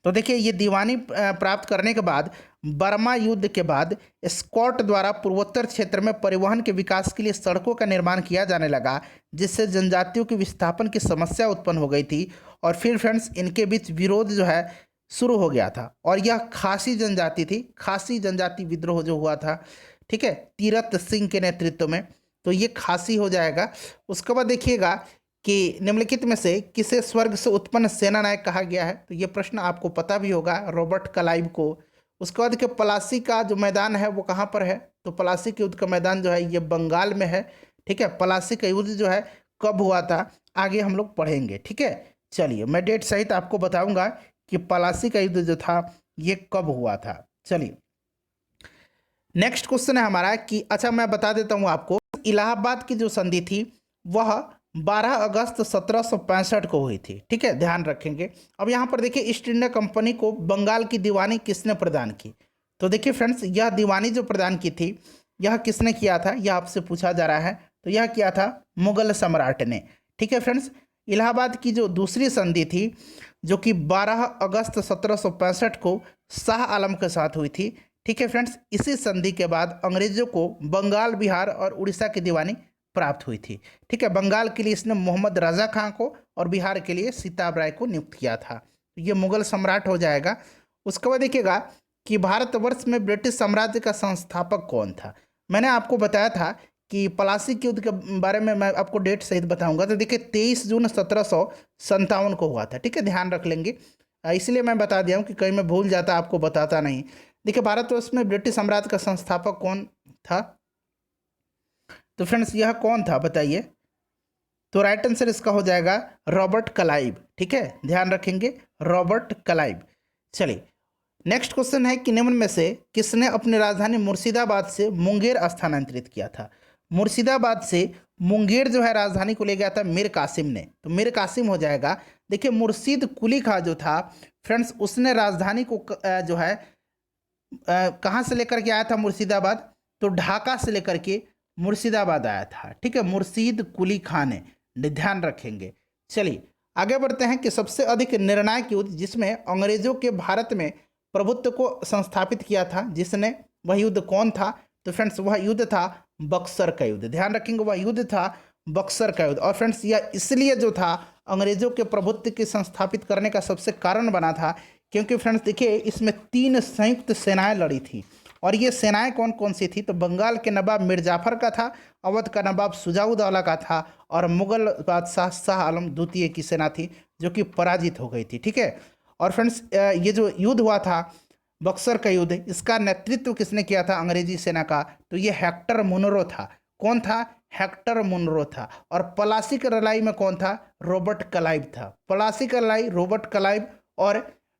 तो देखिए ये दीवानी प्राप्त करने के बाद बर्मा युद्ध के बाद स्कॉट द्वारा पूर्वोत्तर क्षेत्र में परिवहन के विकास के लिए सड़कों का निर्माण किया जाने लगा, जिससे जनजातियों की विस्थापन की समस्या उत्पन्न हो गई थी। और फिर फ्रेंड्स इनके बीच विरोध जो है शुरू हो गया था, और यह खासी जनजाति थी, खासी जनजाति विद्रोह जो हुआ था। ठीक है, तीरथ सिंह के नेतृत्व में, तो ये खासी हो जाएगा। उसके बाद देखिएगा कि निम्नलिखित में से किसे स्वर्ग से उत्पन्न सेना नायक कहा गया है। तो ये प्रश्न आपको पता भी होगा, रॉबर्ट क्लाइव को। उसके बाद देखिए पलासी का जो मैदान है वो कहाँ पर है, तो पलासी के युद्ध का मैदान जो है ये बंगाल में है। ठीक है, पलासी का युद्ध जो है कब हुआ था आगे हम लोग पढ़ेंगे। ठीक है, चलिए मैं डेट सहित आपको बताऊंगा कि पलासी का युद्ध जो था ये कब हुआ था। चलिए नेक्स्ट क्वेश्चन है हमारा कि अच्छा मैं बता देता हूँ आपको, इलाहाबाद की जो संधि थी वह 12 अगस्त 1765 को हुई थी। ठीक है, ध्यान रखेंगे। अब यहाँ पर देखिए ईस्ट इंडिया कंपनी को बंगाल की दीवानी किसने प्रदान की। तो देखिए फ्रेंड्स यह दीवानी जो प्रदान की थी यह किसने किया था, यह आपसे पूछा जा रहा है। तो यह किया था मुगल सम्राट ने। ठीक है फ्रेंड्स, इलाहाबाद की जो दूसरी संधि थी जो कि 12 अगस्त 1765 को शाह आलम के साथ हुई थी। ठीक है फ्रेंड्स, इसी संधि के बाद अंग्रेजों को बंगाल, बिहार और उड़ीसा की दीवानी प्राप्त हुई थी। ठीक है, बंगाल के लिए इसने मोहम्मद रजा खां को और बिहार के लिए सीताब राय को नियुक्त किया था। तो ये मुगल सम्राट हो जाएगा। उसके बाद देखिएगा कि भारतवर्ष में ब्रिटिश साम्राज्य का संस्थापक कौन था। मैंने आपको बताया था कि पलासी के युद्ध के बारे में मैं आपको डेट सहित बताऊंगा। तो देखिए 23 जून 1757 को हुआ था। ठीक है, ध्यान रख लेंगे, इसलिए मैं बता दिया हूँ कि कहीं मैं भूल जाता आपको बताता नहीं। देखिए भारतवर्ष में ब्रिटिश साम्राज्य का संस्थापक कौन था? तो फ्रेंड्स यह कौन था बताइए? तो राइट आंसर इसका हो जाएगा रॉबर्ट क्लाइव। ठीक है, ध्यान रखेंगे, रॉबर्ट क्लाइव। चलिए नेक्स्ट क्वेश्चन है कि निम्न में से किसने अपनी राजधानी मुर्शिदाबाद से मुंगेर स्थानांतरित किया था? मुर्शिदाबाद से मुंगेर जो है राजधानी को ले गया था मीर कासिम ने, तो मीर कासिम हो जाएगा। देखिए मुर्शीद कुली खां जो था फ्रेंड्स, उसने राजधानी को जो है कहाँ से लेकर के आया था मुर्शिदाबाद? तो ढाका से लेकर के मुर्शिदाबाद आया था। ठीक है, मुर्शीद कुली खां ने, ध्यान रखेंगे। चलिए आगे बढ़ते हैं कि सबसे अधिक निर्णायक युद्ध जिसमें अंग्रेजों के भारत में प्रभुत्व को संस्थापित किया था, जिसने, वह युद्ध कौन था? तो फ्रेंड्स वह युद्ध था बक्सर का युद्ध। ध्यान रखेंगे, वह युद्ध था बक्सर का युद्ध। और फ्रेंड्स यह इसलिए जो था अंग्रेजों के प्रभुत्व के संस्थापित करने का सबसे कारण बना था क्योंकि फ्रेंड्स देखिए इसमें 3 संयुक्त सेनाएं लड़ी थी। और ये सेनाएं कौन कौन सी थी? तो बंगाल के नवाब मीर जाफर का था, अवध का नवाब सुजाउद्दौला का था, और मुगल बादशाह शाह आलम द्वितीय की सेना थी जो कि पराजित हो गई थी। ठीक है, और फ्रेंड्स ये जो युद्ध हुआ था बक्सर का युद्ध, इसका नेतृत्व किसने किया था अंग्रेजी सेना का? तो ये हेक्टर मुनरो था। कौन था? हेक्टर मुनरो था। और पलासी की लड़ाई में कौन था? रॉबर्ट क्लाइव था। पलासी की लड़ाई रॉबर्ट क्लाइव और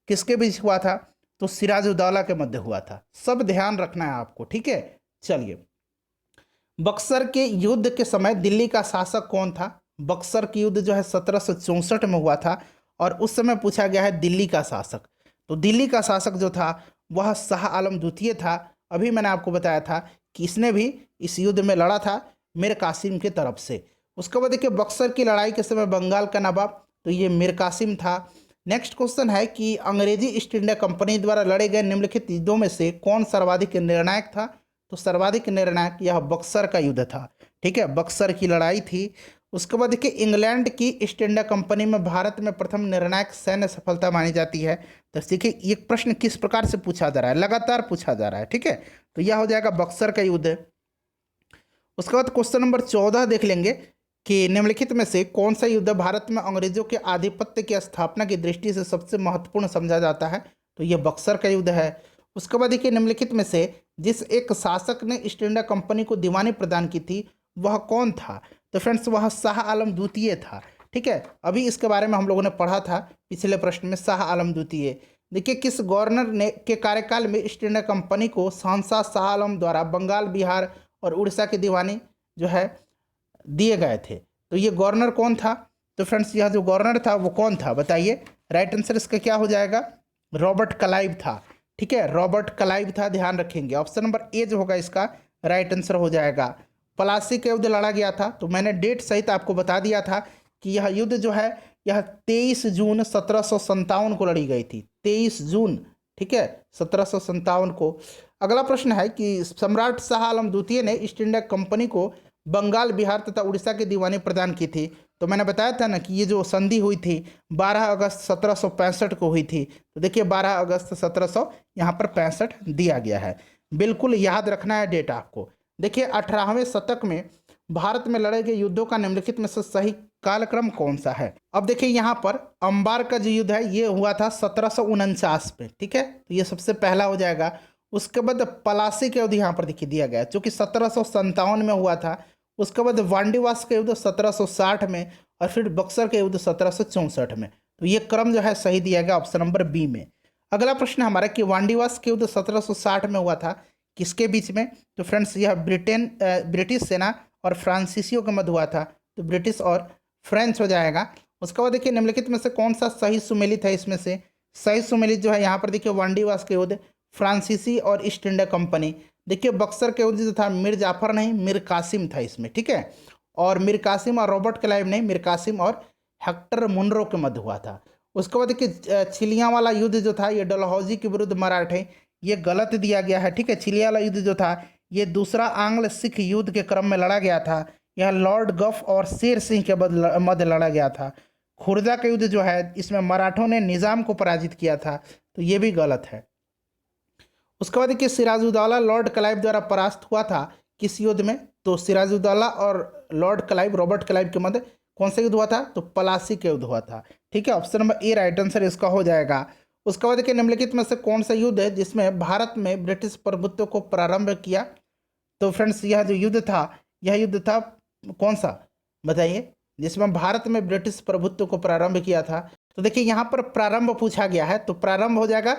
किसके बीच हुआ था? तो सिराजुद्दौला के मध्य हुआ था। सब ध्यान रखना है आपको। ठीक है, चलिए बक्सर के युद्ध के समय दिल्ली का शासक कौन था? बक्सर की युद्ध जो है 1764 में हुआ था और उस समय पूछा गया है दिल्ली का शासक। तो दिल्ली का शासक जो था वह शाह आलम द्वितीय था। अभी मैंने आपको बताया था कि इसने भी इस युद्ध में लड़ा था मीर कासिम की तरफ से। उसके बाद देखिए बक्सर की लड़ाई के समय बंगाल का नवाब, तो ये मीर कासिम था। नेक्स्ट क्वेश्चन है कि अंग्रेजी ईस्ट इंडिया कंपनी द्वारा लड़े गए निम्नलिखित युद्धों में से कौन सर्वाधिक निर्णायक था? तो सर्वाधिक निर्णायक यह बक्सर का युद्ध था। ठीक है, बक्सर की लड़ाई थी। उसके बाद देखिए इंग्लैंड की ईस्ट इंडिया कंपनी में भारत में प्रथम निर्णायक सैन्य सफलता मानी जाती है। तो देखिए ये प्रश्न किस प्रकार से पूछा जा रहा है, लगातार पूछा जा रहा है। ठीक है, तो यह हो जाएगा बक्सर का युद्ध। उसके बाद क्वेश्चन नंबर 14 देख लेंगे कि निम्नलिखित में से कौन सा युद्ध भारत में अंग्रेजों के आधिपत्य की स्थापना की दृष्टि से सबसे महत्वपूर्ण समझा जाता है? तो यह बक्सर का युद्ध है। उसके बाद देखिए निम्नलिखित में से जिस एक शासक ने ईस्ट इंडिया कंपनी को दीवानी प्रदान की थी वह कौन था? तो फ्रेंड्स वह शाह आलम द्वितीय था। ठीक है, अभी इसके बारे में हम लोगों ने पढ़ा था पिछले प्रश्न में, शाह आलम द्वितीय। देखिए किस गवर्नर ने के कार्यकाल में ईस्ट इंडिया कंपनी को शहंशाह शाह आलम द्वारा बंगाल, बिहार और उड़ीसा की दीवानी जो है दिए गए थे? तो ये गवर्नर कौन था? तो फ्रेंड्स यह जो गवर्नर था वो कौन था बताइए? राइट आंसर इसका क्या हो जाएगा? रॉबर्ट क्लाइव था। ठीक है, रॉबर्ट क्लाइव था, ध्यान रखेंगे। ऑप्शन नंबर ए जो होगा इसका राइट आंसर हो जाएगा। पलासी का युद्ध लड़ा गया था, तो मैंने डेट सहित आपको बता दिया था कि यह युद्ध जो है यह 23 जून 1757 को लड़ी गई थी। 23 जून, ठीक है, 1757 को। अगला प्रश्न है कि सम्राट शाह आलम द्वितीय ने ईस्ट इंडिया कंपनी को बंगाल, बिहार तथा उड़ीसा की दीवानी प्रदान की थी। तो मैंने बताया था ना कि ये जो संधि हुई थी 12 अगस्त 1765 को हुई थी। तो देखिए 12 अगस्त 1700 यहाँ पर 65 दिया गया है। बिल्कुल याद रखना है डेट आपको। देखिए 18वें शतक में भारत में लड़े गए युद्धों का निम्नलिखित में से सही कालक्रम कौन सा है? अब देखिए यहाँ पर अंबार का जो युद्ध है ये हुआ था 1749 में। ठीक है, तो ये सबसे पहला हो जाएगा। उसके बाद पलासी का युद्ध यहाँ पर देखिए दिया गया जो कि 1757 में हुआ था। उसके बाद वांडीवास का युद्ध 1760 में, और फिर बक्सर का युद्ध 1764 में। तो ये क्रम जो है सही दिया गया ऑप्शन नंबर बी में। अगला प्रश्न हमारा कि वांडीवास के युद्ध 1760 में हुआ था, किसके बीच में? तो फ्रेंड्स यह ब्रिटिश सेना और फ्रांसीसियों के मध्य हुआ था। तो ब्रिटिश और फ्रेंच हो जाएगा। उसके बाद देखिए निम्नलिखित में से कौन सा सही सुमेलित है? इसमें से सही सुमेलित जो है यहाँ पर देखिए वांडीवास के युद्ध, फ्रांसीसी और ईस्ट इंडिया कंपनी। देखिए बक्सर के युद्ध जो था मीर जाफर नहीं, मीर कासिम था इसमें। ठीक है, और मीर कासिम और रॉबर्ट क्लाइव नहीं, मीर कासिम और हेक्टर मुनरो के मध्य हुआ था। उसके बाद देखिए चिलिया वाला युद्ध जो था ये डलहौजी के विरुद्ध मराठे, ये गलत दिया गया है। ठीक है, चिलिया वाला युद्ध जो था ये दूसरा आंग्ल सिख युद्ध के क्रम में लड़ा गया था। यह लॉर्ड गफ और शेर सिंह के मध्य लड़ा गया था। खुर्दा का युद्ध जो है इसमें मराठों ने निज़ाम को पराजित किया था, तो ये भी गलत है। उसके बाद देखिए सिराजुद्दौला लॉर्ड क्लाइव द्वारा परास्त हुआ था किस युद्ध में? तो सिराजुद्दौला और लॉर्ड क्लाइव, रॉबर्ट क्लाइव के मध्य कौन सा युद्ध हुआ था? तो पलासी का युद्ध हुआ था। ठीक है, ऑप्शन नंबर ए राइट आंसर इसका हो जाएगा। उसके बाद देखिए निम्नलिखित में से कौन सा युद्ध है जिसमें भारत में ब्रिटिश प्रभुत्व को प्रारंभ किया। तो फ्रेंड्स यह जो युद्ध था, यह युद्ध था कौन सा बताइए, जिसमें भारत में ब्रिटिश प्रभुत्व को प्रारंभ किया था। तो देखिए यहाँ पर प्रारंभ पूछा गया है, तो प्रारंभ हो जाएगा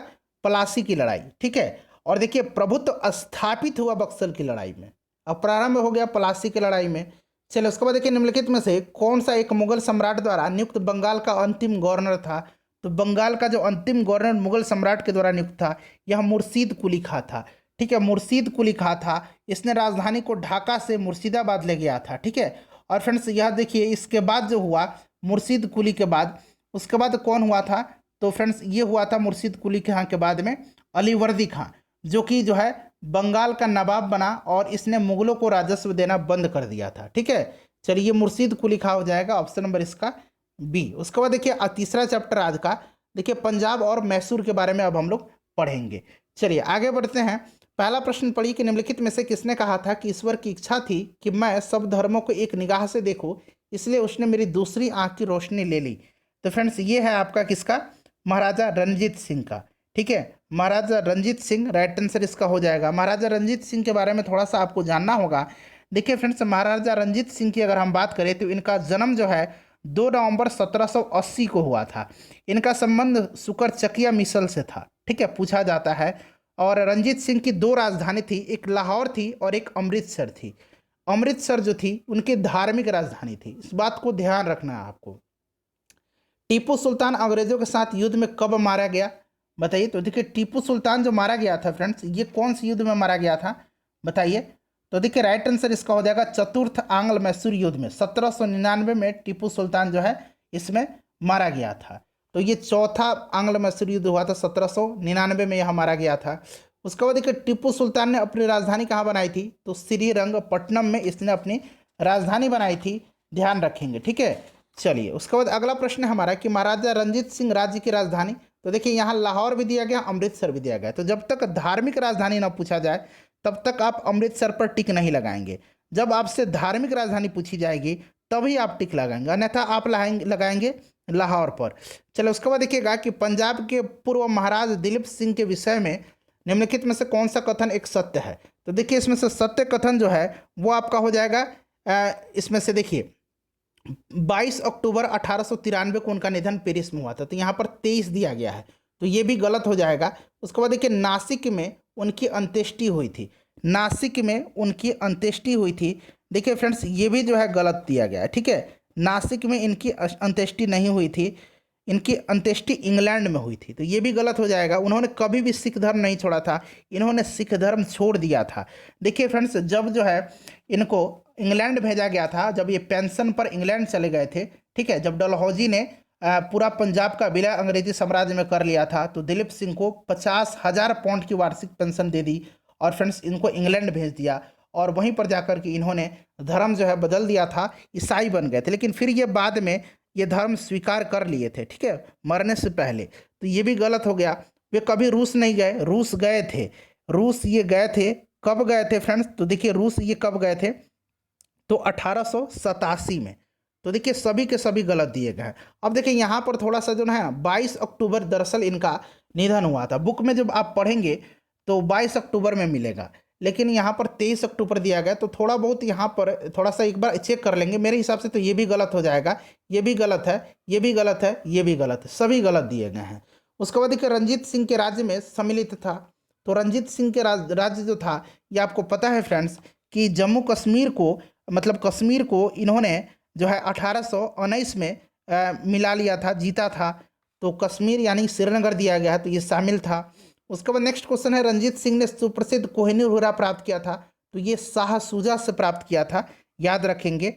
प्लासी की लड़ाई, ठीक है। और देखिए प्रभुत्व स्थापित हुआ बक्सर की लड़ाई में, अब प्रारंभ हो गया प्लासी की लड़ाई में। चलिए उसके बाद देखिए निम्नलिखित में से कौन सा एक मुगल सम्राट द्वारा नियुक्त बंगाल का अंतिम गवर्नर था। तो बंगाल का जो अंतिम गवर्नर मुगल सम्राट के द्वारा नियुक्त था, यह मुर्शीद कुली खां था, ठीक है। मुर्शीद कुली खां था, इसने राजधानी को ढाका से मुर्शिदाबाद ले गया था, ठीक है। और फ्रेंड्स यह देखिए इसके बाद जो हुआ मुर्शीद कुली के बाद, उसके बाद कौन हुआ था, तो फ्रेंड्स ये हुआ था मुर्शीद कुली खां के बाद में अलीवर्दी खां, जो कि जो है बंगाल का नवाब बना और इसने मुगलों को राजस्व देना बंद कर दिया था, ठीक है। चलिए मुर्शीद कुली खां हो जाएगा ऑप्शन नंबर इसका बी। उसके बाद देखिए तीसरा चैप्टर आज का, देखिए पंजाब और मैसूर के बारे में अब हम लोग पढ़ेंगे। चलिए आगे बढ़ते हैं। पहला प्रश्न पढ़िए कि निम्नलिखित में से किसने कहा था कि ईश्वर की इच्छा थी कि मैं सब धर्मों को एक निगाह से देखूं, इसलिए उसने मेरी दूसरी आंख की रोशनी ले ली। तो फ्रेंड्स ये है आपका किसका, महाराजा रणजीत सिंह का, ठीक है। महाराजा रणजीत सिंह राइट आंसर इसका हो जाएगा। महाराजा रणजीत सिंह के बारे में थोड़ा सा आपको जानना होगा। देखिए फ्रेंड्स महाराजा रणजीत सिंह की अगर हम बात करें तो इनका जन्म जो है 2 नवंबर 1780 को हुआ था। इनका संबंध सुकरचकिया मिसल से था, ठीक है, पूछा जाता है। और रंजीत सिंह की 2 राजधानी थी, एक लाहौर थी और एक अमृतसर थी। अमृतसर जो थी उनकी धार्मिक राजधानी थी, इस बात को ध्यान रखना है आपको। टीपू सुल्तान अंग्रेजों के साथ युद्ध में कब मारा गया बताइए। तो देखिए टीपू सुल्तान जो मारा गया था फ्रेंड्स, ये कौन सी युद्ध में मारा गया था बताइए। तो देखिए राइट आंसर इसका हो जाएगा चतुर्थ आंग्ल मैसूर युद्ध में 1799 में टीपू सुल्तान जो है इसमें मारा गया था। तो ये चौथा आंग्ल मैसूर युद्ध हुआ था 1799 में, यह मारा गया था। उसके बाद देखिए टीपू सुल्तान ने अपनी राजधानी कहाँ बनाई थी, तो श्रीरंगपट्टनम में इसने अपनी राजधानी बनाई थी, ध्यान रखेंगे, ठीक है। चलिए उसके बाद अगला प्रश्न है हमारा कि महाराजा रणजीत सिंह राज्य की राजधानी। तो देखिए यहाँ लाहौर भी दिया गया, अमृतसर भी दिया गया। तो जब तक धार्मिक राजधानी ना पूछा जाए तब तक आप अमृतसर पर टिक नहीं लगाएंगे। जब आपसे धार्मिक राजधानी पूछी जाएगी तभी आप टिक लगाएंगे, अन्यथा आप लगाएंगे लाहौर पर। चलो उसके बाद देखिएगा कि पंजाब के पूर्व महाराज दिलीप सिंह के विषय में निम्नलिखित में से कौन सा कथन एक सत्य है। तो देखिए इसमें से सत्य कथन जो है वो आपका हो जाएगा इसमें से देखिए 22 अक्टूबर 1893 को उनका निधन पेरिस में हुआ था। तो यहाँ पर 23 दिया गया है, तो ये भी गलत हो जाएगा। उसके बाद देखिए नासिक में उनकी अंत्येष्टि हुई थी, नासिक में उनकी अंत्येष्टि हुई थी। देखिए फ्रेंड्स ये भी जो है गलत दिया गया है, ठीक है। नासिक में इनकी अंत्येष्टि नहीं हुई थी, इनकी अंत्येष्टि इंग्लैंड में हुई थी, तो ये भी गलत हो जाएगा। उन्होंने कभी भी सिख धर्म नहीं छोड़ा था, इन्होंने सिख धर्म छोड़ दिया था। देखिए फ्रेंड्स जब जो है इनको इंग्लैंड भेजा गया था, जब ये पेंशन पर इंग्लैंड चले गए थे, ठीक है, जब डलहौजी ने पूरा पंजाब का विलय अंग्रेजी साम्राज्य में कर लिया था, तो दिलीप सिंह को 50,000 पाउंड की वार्षिक पेंशन दे दी और फ्रेंड्स इनको इंग्लैंड भेज दिया। और वहीं पर जाकर के इन्होंने धर्म जो है बदल दिया था, ईसाई बन गए थे। लेकिन फिर ये बाद में ये धर्म स्वीकार कर लिए थे, ठीक है, मरने से पहले। तो ये भी गलत हो गया। वे कभी रूस नहीं गए, रूस गए थे, रूस ये गए थे। कब गए थे फ्रेंड्स, तो देखिए रूस ये कब गए थे, तो 1887 में। तो देखिए सभी के सभी गलत दिए गए हैं। अब देखिए यहाँ पर थोड़ा सा जो है 22 अक्टूबर दरअसल इनका निधन हुआ था। बुक में जब आप पढ़ेंगे तो 22 अक्टूबर में मिलेगा, लेकिन यहाँ पर 23 अक्टूबर दिया गया। तो थोड़ा बहुत यहाँ पर थोड़ा सा एक बार चेक कर लेंगे। मेरे हिसाब से तो ये भी गलत हो जाएगा, ये भी गलत है, ये भी गलत है, ये भी गलत है, सभी गलत दिए गए हैं। उसके बाद देखिए रंजीत सिंह के राज्य में सम्मिलित था। तो रंजीत सिंह के राज्य जो था, ये आपको पता है फ्रेंड्स कि जम्मू कश्मीर को, मतलब कश्मीर को इन्होंने जो है 1819 में मिला लिया था, जीता था। तो कश्मीर यानी श्रीनगर दिया गया है, तो ये शामिल था। उसके बाद नेक्स्ट क्वेश्चन है, रंजीत सिंह ने सुप्रसिद्ध कोहिनूर हीरा प्राप्त किया था। तो ये शाह सूजा से प्राप्त किया था, याद रखेंगे,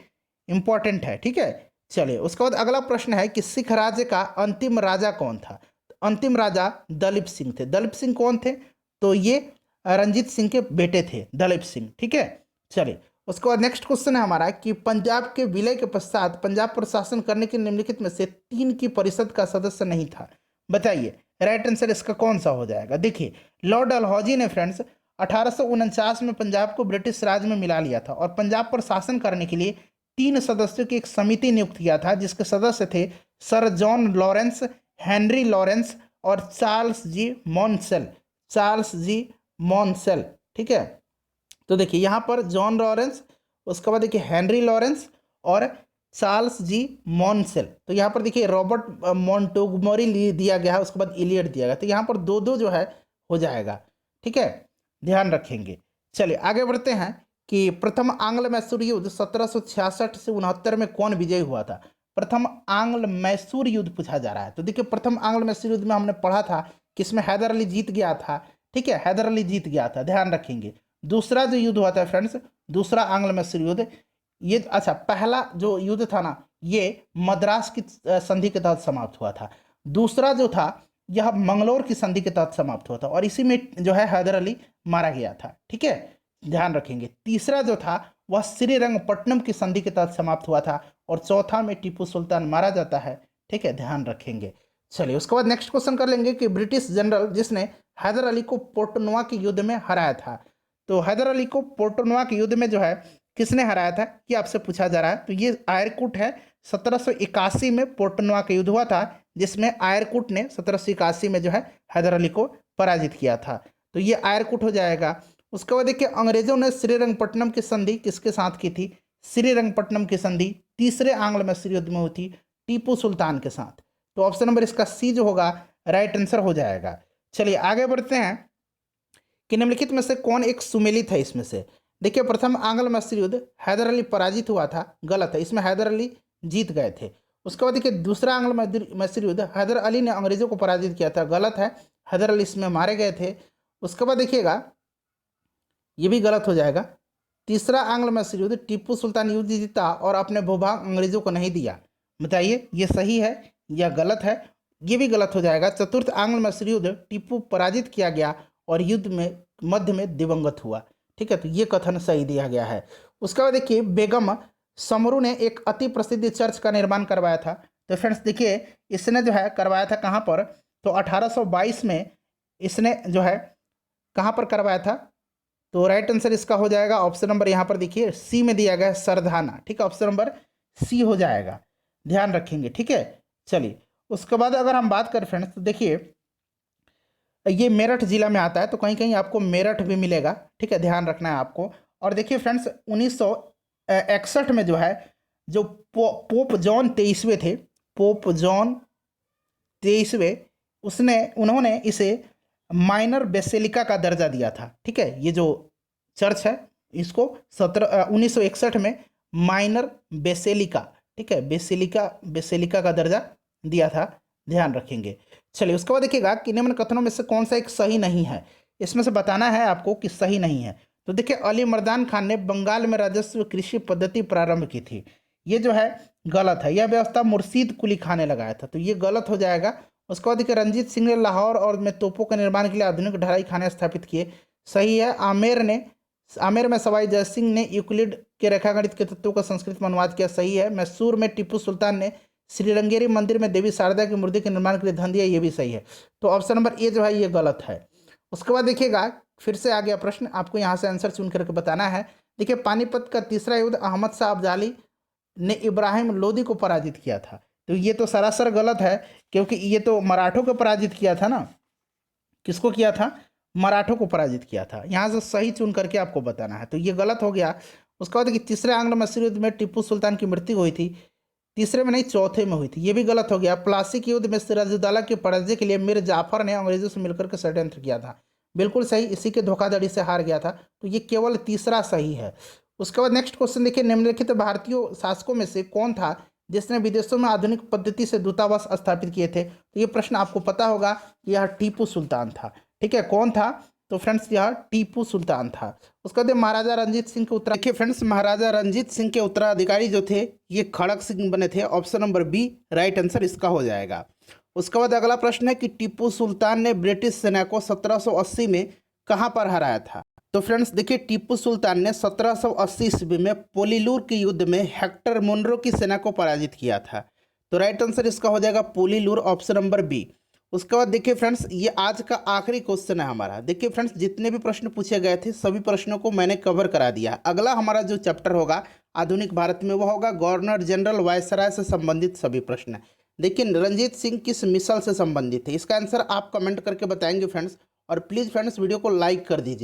इंपॉर्टेंट है, ठीक है। चलिए उसके बाद अगला प्रश्न है कि सिख राज्य का अंतिम राजा कौन था। अंतिम राजा दलीप सिंह थे। दलीप सिंह कौन थे, तो ये रंजीत सिंह के बेटे थे दलीप सिंह, ठीक है। चलिए उसके बाद नेक्स्ट क्वेश्चन है हमारा कि पंजाब के विलय के पश्चात पंजाब पर शासन करने के निम्नलिखित में से 3 की परिषद का सदस्य नहीं था, बताइए। राइट आंसर इसका कौन सा हो जाएगा। देखिए लॉर्ड डलहौजी ने फ्रेंड्स 1849 में पंजाब को ब्रिटिश राज में मिला लिया था और पंजाब पर शासन करने के लिए 3 सदस्यों की एक समिति नियुक्त किया था, जिसके सदस्य थे sir John Lawrence, Henry Lawrence और चार्ल्स जी मॉन्सेल, चार्ल्स जी मॉन्सेल। ठीक है, तो देखिए यहाँ पर जॉन लॉरेंस, उसके बाद देखिए हेनरी लॉरेंस और चार्ल्स जी मॉन्सेल। तो यहाँ पर देखिए रॉबर्ट मॉन्टगोमरी दिया गया है, उसके बाद इलियट दिया गया, तो यहाँ पर दो दो जो है हो जाएगा। ठीक है, ध्यान रखेंगे। चलिए आगे बढ़ते हैं कि प्रथम आंग्ल मैसूर युद्ध 1766 से 69 में कौन विजयी हुआ था। प्रथम आंग्ल मैसूर युद्ध पूछा जा रहा है। तो देखिए प्रथम आंग्ल मैसूर युद्ध में हमने पढ़ा था कि इसमें हैदर अली जीत गया था। ठीक है, हैदर अली जीत गया था, ध्यान रखेंगे। दूसरा जो युद्ध हुआ था फ्रेंड्स, दूसरा आंग्ल मैसूर युद्ध, ये अच्छा पहला जो युद्ध था ना, ये मद्रास की संधि के तहत समाप्त हुआ था। दूसरा जो था यह मंगलोर की संधि के तहत समाप्त हुआ था और इसी में जो है हैदर अली मारा गया था। ठीक है, ध्यान रखेंगे। तीसरा जो था वह श्रीरंगपट्टनम की संधि के तहत समाप्त हुआ था और चौथा में टीपू सुल्तान मारा जाता है। ठीक है, ध्यान रखेंगे। चलिए उसके बाद नेक्स्ट क्वेश्चन कर लेंगे कि ब्रिटिश जनरल जिसने हैदर अली को पोर्टनोवा के युद्ध में हराया था। तो हैदर अली को पोर्टनोवा के युद्ध में जो है किसने हराया था, ये आपसे पूछा जा रहा है। तो ये आयरकुट है, 1781 में पोर्टनोवा का युद्ध हुआ था, जिसमें आयरकुट ने 1781 में जो है हैदर अली को पराजित किया था। तो ये आयरकुट हो जाएगा। उसके बाद देखिए अंग्रेजों ने श्रीरंगपट्टनम की संधि किसके साथ की थी, श्रीरंगपट्टनम की संधि तीसरे आंग्ल मैसूर युद्ध में हुई थी टीपू सुल्तान के साथ। तो ऑप्शन नंबर इसका सी जो होगा राइट आंसर हो जाएगा। चलिए आगे बढ़ते हैं कि निम्नलिखित में से कौन एक सुमेलित है इसमें से। देखिए प्रथम आंग्ल मैसूर युद्ध हैदर अली पराजित हुआ था, गलत है, इसमें हैदर अली जीत गए थे। उसके बाद देखिए दूसरा आंग्ल मैसूर युद्ध हैदर अली ने अंग्रेजों को पराजित किया था, गलत है, हैदर अली इसमें मारे गए थे। उसके बाद देखिएगा ये भी गलत हो जाएगा। तीसरा आंग्ल मैसूर युद्ध टीपू सुल्तान युद्ध जीता और अपने भूभाग अंग्रेजों को नहीं दिया। बताइए ये सही है या गलत है, ये भी गलत हो जाएगा। चतुर्थ आंग्ल मैसूर युद्ध टीपू पराजित किया गया और युद्ध में मध्य में दिवंगत हुआ। ठीक है, तो ये कथन सही दिया गया है। उसके बाद देखिए बेगम समरू ने एक अति प्रसिद्ध चर्च का निर्माण करवाया था। तो फ्रेंड्स देखिए इसने जो है करवाया था कहाँ पर, तो 1822 में इसने जो है कहाँ पर करवाया था। तो राइट आंसर इसका हो जाएगा ऑप्शन नंबर यहाँ पर देखिए सी में दिया गया है, सरधाना। ठीक है, ऑप्शन नंबर सी हो जाएगा, ध्यान रखेंगे। ठीक है, चलिए उसके बाद अगर हम बात करें फ्रेंड्स, तो देखिए ये मेरठ जिला में आता है, तो कहीं कहीं आपको मेरठ भी मिलेगा। ठीक है, ध्यान रखना है आपको। और देखिए फ्रेंड्स 1961 में जो है जो पोप जॉन 23वें थे, पोप जॉन 23वें, उन्होंने इसे माइनर बेसिलिका का दर्जा दिया था। ठीक है, ये जो चर्च है इसको 1961 में माइनर बेसिलिका, ठीक है, बेसिलिका का दर्जा दिया था, ध्यान रखेंगे। चलिए उसके बाद देखिएगा कि निम्न कथनों में से कौन सा एक सही नहीं है, इसमें से बताना है आपको कि सही नहीं है। तो देखिए अली मर्दान खान ने बंगाल में राजस्व कृषि पद्धति प्रारंभ की थी, ये जो है गलत है। यह व्यवस्था मुर्शीद कुली खान ने लगाया था, तो ये गलत हो जाएगा। उसके बाद देखिए रंजीत सिंह ने लाहौर और में तोपों के निर्माण के लिए आधुनिक ढलाई खाने स्थापित किए, सही है। आमेर में सवाई जय सिंह ने यूक्लिड के रेखागणित के तत्वों का संस्कृत में अनुवाद किया, सही है। मैसूर में टीपू सुल्तान ने श्रीरंगेरी मंदिर में देवी शारदा की मूर्ति के निर्माण के लिए धन दिया, ये भी सही है। तो ऑप्शन नंबर ए जो है ये गलत है। उसके बाद देखिएगा फिर से आ गया प्रश्न, आपको यहाँ से आंसर चुन करके बताना है। देखिए पानीपत का तीसरा युद्ध अहमद शाह अफजाली ने इब्राहिम लोदी को पराजित किया था, तो ये तो सरासर गलत है, क्योंकि ये तो मराठों को पराजित किया था ना। किसको किया था, मराठों को पराजित किया था। यहाँ से सही चुन करके आपको बताना है, तो ये गलत हो गया। उसके बाद देखिए तीसरे आंग्ल मैसूर युद्ध में टीपू सुल्तान की मृत्यु हुई थी, तीसरे में नहीं चौथे में हुई थी, ये भी गलत हो गया। प्लासी के युद्ध में सिराजुद्दौला के पराजय के लिए मीर जाफर ने अंग्रेजों से मिलकर के षड्यंत्र किया था, बिल्कुल सही, इसी के धोखाधड़ी से हार गया था, तो ये केवल तीसरा सही है। उसके बाद नेक्स्ट क्वेश्चन देखिए निम्नलिखित भारतीय शासकों में से कौन था जिसने विदेशों में आधुनिक पद्धति से दूतावास स्थापित किए थे। तो ये प्रश्न आपको पता होगा, यह टीपू सुल्तान था। ठीक है, कौन था, तो फ्रेंड्स यह टीपू सुल्तान था। उसके बाद महाराजा रंजीत सिंह के देखिए फ्रेंड्स महाराजा रंजीत सिंह के उत्तराधिकारी जो थे ये खड़क सिंह बने थे, option number B right answer इसका हो जाएगा। उसके बाद अगला प्रश्न है कि टीपू सुल्तान ने ब्रिटिश सेना को 1780 में कहाँ पर हराया था। तो फ्रेंड्स देखिए टीपू सुल्तान ने 1780 ईस्वी में पोलीलूर के युद्ध में हेक्टर मुनरो की सेना को पराजित किया था, तो राइट आंसर इसका हो जाएगा पोलीलूर, ऑप्शन नंबर बी। उसके बाद देखिए फ्रेंड्स ये आज का आखिरी क्वेश्चन है हमारा। देखिए फ्रेंड्स जितने भी प्रश्न पूछे गए थे सभी प्रश्नों को मैंने कवर करा दिया। अगला हमारा जो चैप्टर होगा आधुनिक भारत में वो होगा गवर्नर जनरल वायसराय से संबंधित सभी प्रश्न। लेकिन रंजीत सिंह किस मिसल से संबंधित है? इसका आंसर आप कमेंट करके बताएंगे फ्रेंड्स। और प्लीज़ फ्रेंड्स वीडियो को लाइक कर दीजिए।